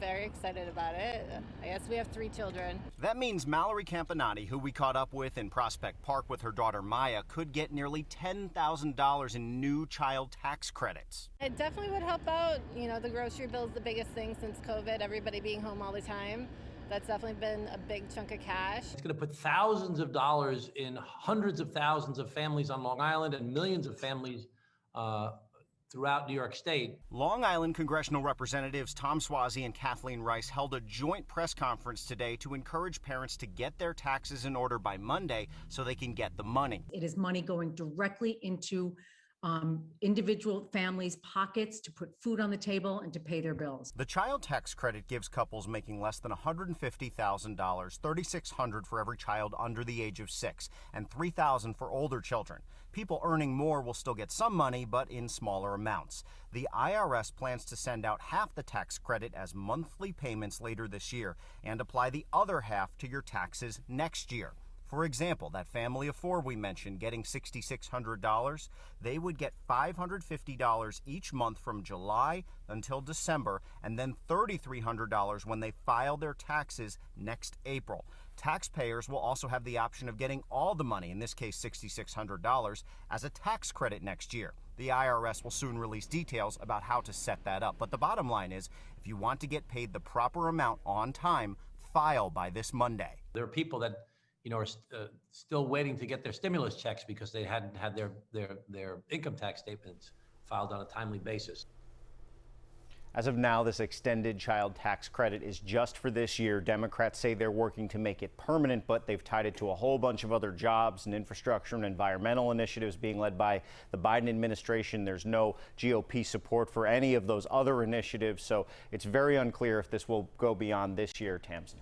very excited about it. I guess we have 3 children. That means Mallory Campanati, who we caught up with in Prospect Park with her daughter Maya, could get nearly $10,000 in new child tax credits. It definitely would help out. You know, the grocery bill is the biggest thing since COVID, everybody being home all the time. That's definitely been a big chunk of cash. It's going to put thousands of dollars in hundreds of thousands of families on Long Island and millions of families throughout New York State. Long Island congressional representatives Tom Suozzi and Kathleen Rice held a joint press conference today to encourage parents to get their taxes in order by Monday so they can get the money. It is money going directly into individual families' pockets to put food on the table and to pay their bills. The child tax credit gives couples making less than $150,000 $3,600 for every child under the age of 6 and $3,000 for older children. People earning more will still get some money, but in smaller amounts. The IRS plans to send out half the tax credit as monthly payments later this year and apply the other half to your taxes next year. For example, that family of 4 we mentioned getting $6,600, they would get $550 each month from July until December, and then $3,300 when they file their taxes next April. Taxpayers will also have the option of getting all the money, in this case $6,600, as a tax credit next year. The IRS will soon release details about how to set that up. But the bottom line is, if you want to get paid the proper amount on time, file by this Monday. There are people that are still waiting to get their stimulus checks because they hadn't had their income tax statements filed on a timely basis. As of now, this extended child tax credit is just for this year. Democrats say they're working to make it permanent, but they've tied it to a whole bunch of other jobs and infrastructure and environmental initiatives being led by the Biden administration. There's no GOP support for any of those other initiatives, so it's very unclear if this will go beyond this year, Tamsin.